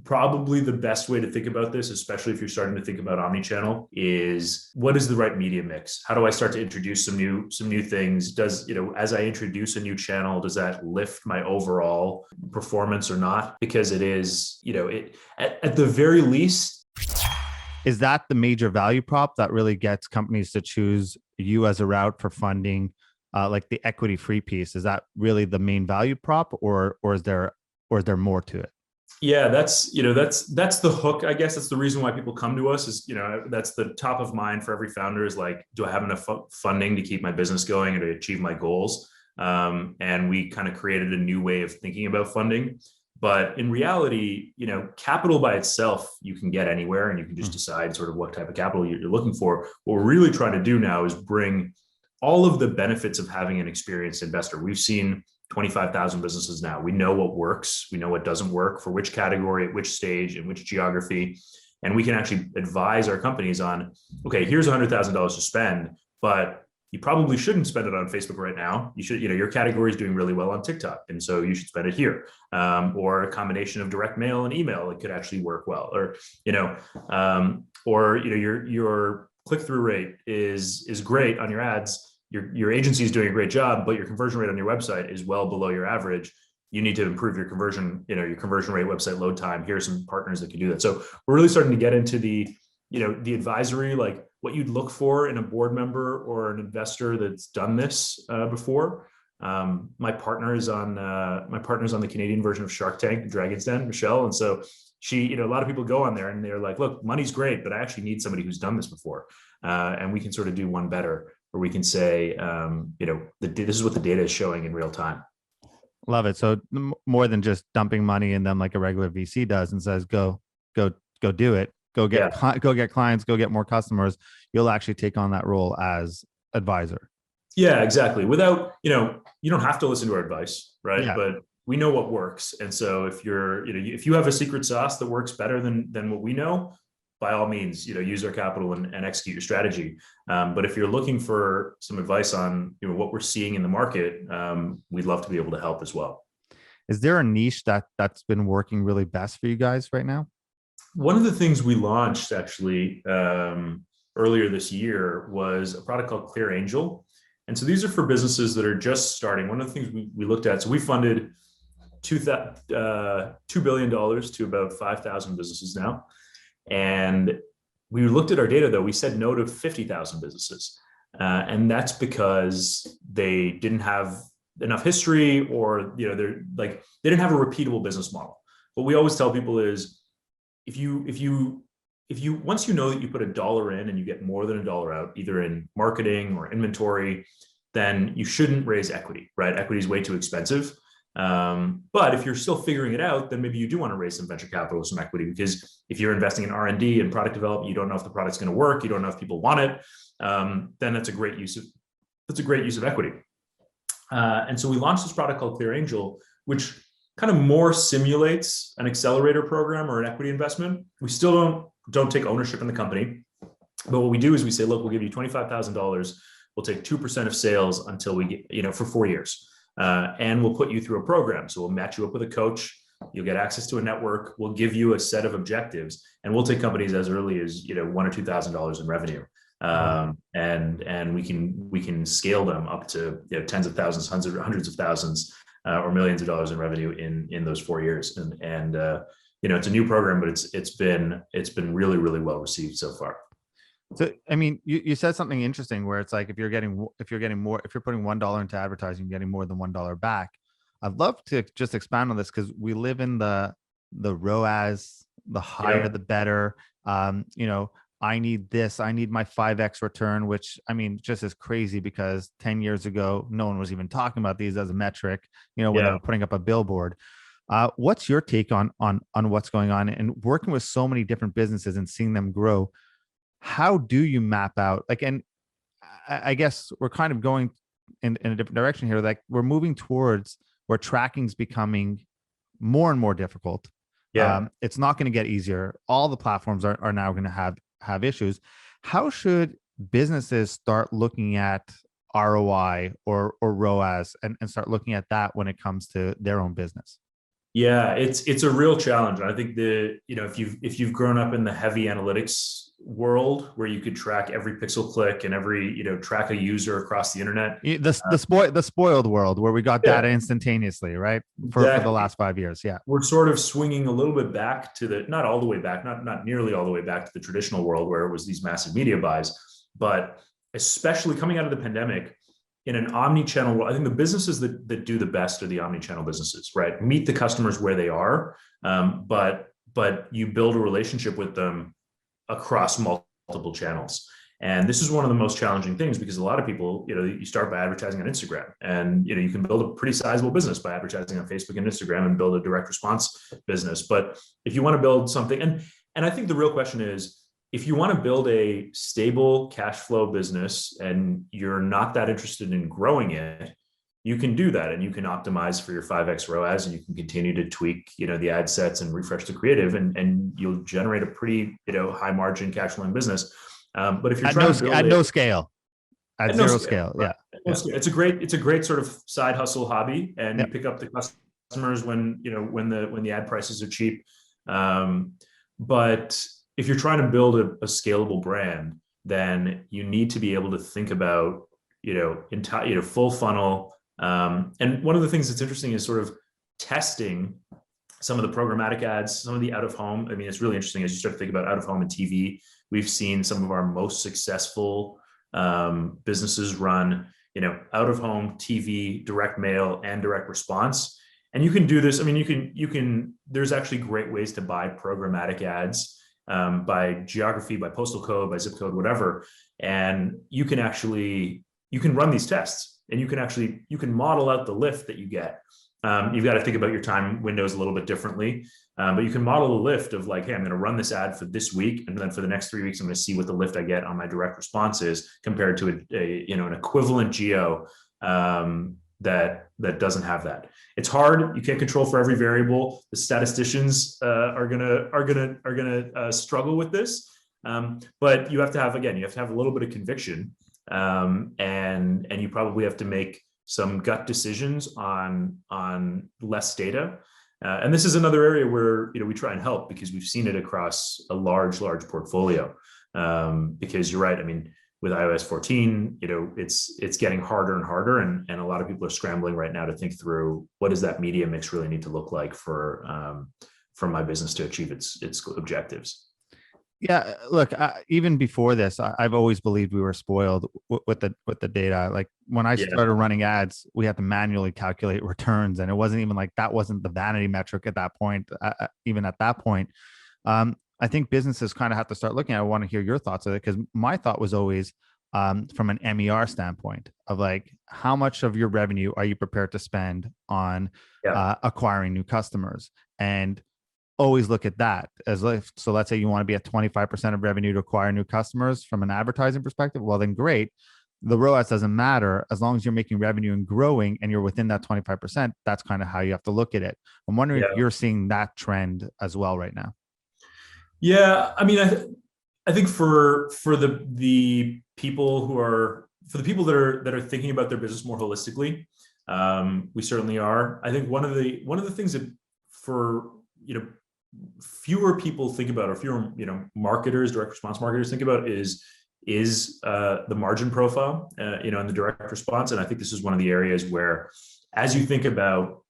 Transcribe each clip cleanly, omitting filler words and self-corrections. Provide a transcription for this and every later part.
probably the best way to think about this, especially if you're starting to think about omnichannel, is what is the right media mix? How do I start to introduce some new things? Does, as I introduce a new channel, does that lift my overall performance or not? Because it is, at the very least. Is that the major value prop that really gets companies to choose you as a route for funding, like the equity free piece? Is that really the main value prop, or is there more to it? Yeah, that's the hook. I guess that's the reason why people come to us is, that's the top of mind for every founder is like, do I have enough funding to keep my business going and to achieve my goals? And we kind of created a new way of thinking about funding. But in reality, capital by itself, you can get anywhere and you can just decide sort of what type of capital you're looking for. What we're really trying to do now is bring all of the benefits of having an experienced investor. We've seen 25,000 businesses now. We know what works. We know what doesn't work for which category, at which stage, in which geography. And we can actually advise our companies on, okay, here's $100,000 to spend, but you probably shouldn't spend it on Facebook right now. You should, your category is doing really well on TikTok, and so you should spend it here. Or a combination of direct mail and email, it could actually work well. Or, your click-through rate is great on your ads. Your agency is doing a great job, but your conversion rate on your website is well below your average. You need to improve your conversion rate, website load time. Here are some partners that can do that. So we're really starting to get into the advisory, like what you'd look for in a board member or an investor that's done this before. My partner is on the Canadian version of Shark Tank, Dragon's Den, Michelle. And so she, a lot of people go on there and they're like, look, money's great, but I actually need somebody who's done this before. And we can sort of do one better, where we can say, this is what the data is showing in real time. Love it. So more than just dumping money in them like a regular VC does and says, go do it. Go get clients, go get more customers. You'll actually take on that role as advisor. Yeah, exactly. Without, you don't have to listen to our advice, right? Yeah. But we know what works. And so if if you have a secret sauce that works better than what we know, by all means, use our capital and execute your strategy. But if you're looking for some advice on what we're seeing in the market, we'd love to be able to help as well. Is there a niche that's been working really best for you guys right now? One of the things we launched actually earlier this year was a product called Clear Angel. And so these are for businesses that are just starting. One of the things we looked at, so we funded $2 billion to about 5,000 businesses now. And we looked at our data, though. We said no to 50,000 businesses. And that's because they didn't have enough history, or, they didn't have a repeatable business model. What we always tell people is if you once you know that you put $1 in and you get more than $1 out, either in marketing or inventory, then you shouldn't raise equity, right? Equity is way too expensive. But if you're still figuring it out, then maybe you do want to raise some venture capital or some equity, because if you're investing in R&D and product development, you don't know if the product's going to work, you don't know if people want it, then that's a great use of equity. And so we launched this product called Clear Angel, which kind of more simulates an accelerator program or an equity investment. We still don't take ownership in the company, but what we do is we say, look, we'll give you $25,000. We'll take 2% of sales until we get, for 4 years. And we'll put you through a program. So we'll match you up with a coach. You'll get access to a network. We'll give you a set of objectives, and we'll take companies as early as $1,000 or $2,000 in revenue, and we can scale them up to tens of thousands, hundreds of thousands, or millions of dollars in revenue in those 4 years. And it's a new program, but it's been really, really well received so far. So, I mean, you said something interesting where it's like, if you're putting $1 into advertising, you're getting more than $1 back. I'd love to just expand on this, because we live in the ROAS, the higher, the better. I need this, I need my 5X return, which, I mean, just is crazy, because 10 years ago, no one was even talking about these as a metric, when they were putting up a billboard. What's your take on what's going on and working with so many different businesses and seeing them grow? How do you map out, and I guess we're kind of going in a different direction here. Like, we're moving towards where tracking's becoming more and more difficult. It's not going to get easier. All the platforms are now going to have issues. How should businesses start looking at ROI or ROAS and start looking at that when it comes to their own business? Yeah, it's a real challenge. I think if you've grown up in the heavy analytics world where you could track every pixel click and every, track a user across the internet. The spoiled world where we got Yeah, data instantaneously, right? For the exactly. last 5 years. Yeah. We're sort of swinging a little bit back to not all the way back, not nearly all the way back to the traditional world where it was these massive media buys, but especially coming out of the pandemic in an omni-channel world. I think the businesses that do the best are the omni-channel businesses, right? Meet the customers where they are, but you build a relationship with them across multiple channels. And this is one of the most challenging things because a lot of people, you start by advertising on Instagram, and you can build a pretty sizable business by advertising on Facebook and Instagram and build a direct response business. But if you want to build something, and I think the real question is, if you want to build a stable cash flow business and you're not that interested in growing it, you can do that, and you can optimize for your 5x ROAS, and you can continue to tweak, the ad sets and refresh the creative, and you'll generate a pretty, high margin cash flowing business. But if you're trying to build at no scale, at at no zero scale, scale. right? Yeah. At no Yeah. scale. It's a great sort of side hustle hobby, and Yeah. you pick up the customers when the ad prices are cheap. Um, but if you're trying to build a scalable brand, then you need to be able to think about entire full funnel. And one of the things that's interesting is sort of testing some of the programmatic ads, some of the out of home. I mean, it's really interesting as you start to think about out of home and TV. We've seen some of our most successful businesses run, out of home, TV, direct mail, and direct response. And you can do this. I mean, you can. There's actually great ways to buy programmatic ads by geography, by postal code, by zip code, whatever. And you can run these tests, and you can model out the lift that you get. You've got to think about your time windows a little bit differently, but you can model a lift of like, hey, I'm going to run this ad for this week, and then for the next 3 weeks, I'm going to see what the lift I get on my direct responses compared to an equivalent geo that doesn't have that. It's hard. You can't control for every variable. The statisticians are gonna struggle with this, but you have to have a little bit of conviction, and you probably have to make some gut decisions on less data. And this is another area where we try and help because we've seen it across a large portfolio. Because you're right. I mean, with iOS 14, it's getting harder and harder, and a lot of people are scrambling right now to think through what does that media mix really need to look like for my business to achieve its objectives. Yeah, look, even before this, I've always believed we were spoiled with the data. Like when I started running ads, we had to manually calculate returns, and it wasn't even like that wasn't the vanity metric at that point. Even at that point, I think businesses kind of have to start looking at it. I want to hear your thoughts of it, because my thought was always from an MER standpoint of like, how much of your revenue are you prepared to spend on acquiring new customers? And always look at that as like, so let's say you want to be at 25% of revenue to acquire new customers from an advertising perspective. Well, then great. The ROAS doesn't matter as long as you're making revenue and growing and you're within that 25%. That's kind of how you have to look at it. I'm wondering if you're seeing that trend as well right now. Yeah, I mean, I think for the people that are thinking about their business more holistically, we certainly are. I think one of the things that for fewer people think about, or fewer marketers, direct response marketers think about, is the margin profile, in the direct response. And I think this is one of the areas where, as you think about,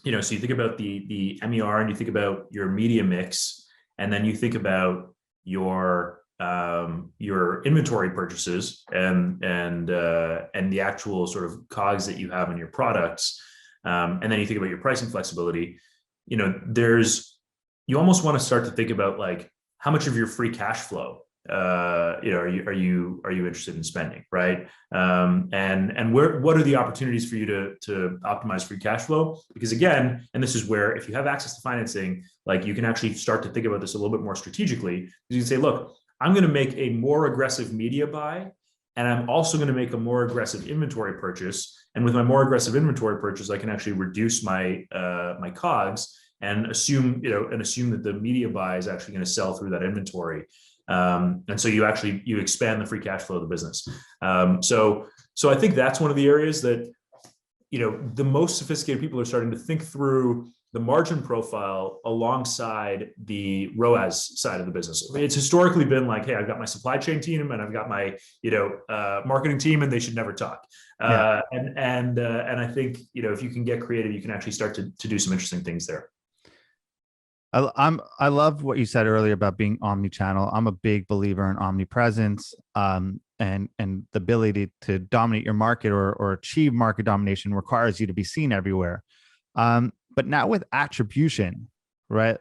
so you think about the MER, and you think about your media mix, and then you think about your inventory purchases and the actual sort of COGS that you have in your products, and then you think about your pricing flexibility. You almost want to start to think about like, how much of your free cash flow are you interested in spending, right? And what are the opportunities for you to optimize free cash flow? Because again, and this is where, if you have access to financing, like, you can actually start to think about this a little bit more strategically. You can say, look, I'm going to make a more aggressive media buy, and I'm also going to make a more aggressive inventory purchase. And with my more aggressive inventory purchase, I can actually reduce my COGS and assume that the media buy is actually going to sell through that inventory. And so you expand the free cash flow of the business. So I think that's one of the areas that, the most sophisticated people are starting to think through the margin profile alongside the ROAS side of the business. It's historically been like, hey, I've got my supply chain team and I've got my marketing team, and they should never talk. And I think if you can get creative, you can actually start to do some interesting things there. I love what you said earlier about being omni-channel. I'm a big believer in omnipresence, and the ability to dominate your market or achieve market domination requires you to be seen everywhere. But now with attribution, right?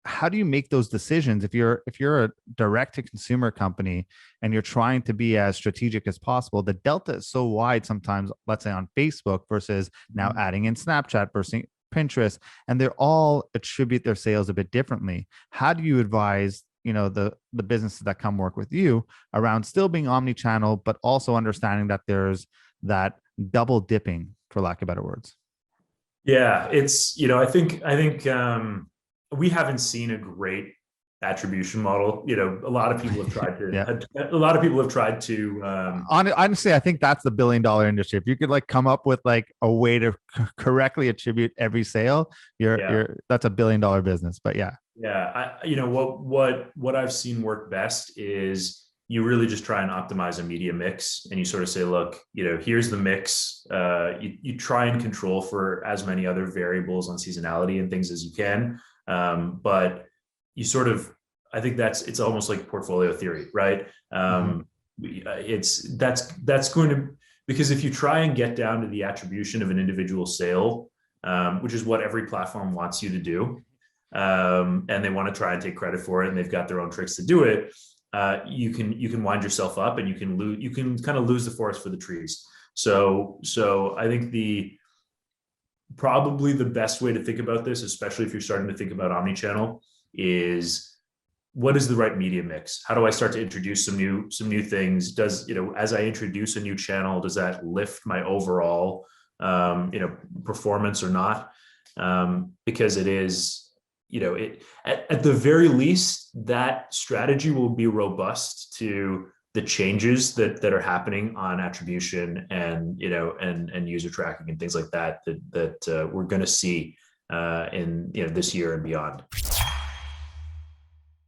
How do you make those decisions if you're a direct to consumer company and you're trying to be as strategic as possible? The delta is so wide sometimes, let's say on Facebook versus now adding in Snapchat versus Pinterest, and they're all attribute their sales a bit differently. How do you advise the businesses that come work with you around still being omni-channel, but also understanding that there's that double dipping, for lack of better words? Yeah, it's I think we haven't seen a great attribution model. A lot of people have tried to. Yeah. A lot of people have tried to. Honestly, I think that's the $1 billion industry. If you could a way to correctly attribute every sale, that's a $1 billion business. But yeah. Yeah, what I've seen work best is you really just try and optimize a media mix, and you sort of say, look, here's the mix. You try and control for as many other variables on seasonality and things as you can. But you I think it's almost like portfolio theory, right? That's going to, because if you try and get down to the attribution of an individual sale, which is what every platform wants you to do, and they want to try and take credit for it, and they've got their own tricks to do it, you can wind yourself up, and you can kind of lose the forest for the trees. So I think probably the best way to think about this, especially if you're starting to think about omnichannel, is what is the right media mix? How do I start to introduce some new things? As I introduce a new channel, does that lift my overall performance or not? Because it is, at the very least, that strategy will be robust to the changes that are happening on attribution and user tracking and things like that we're going to see in this year and beyond.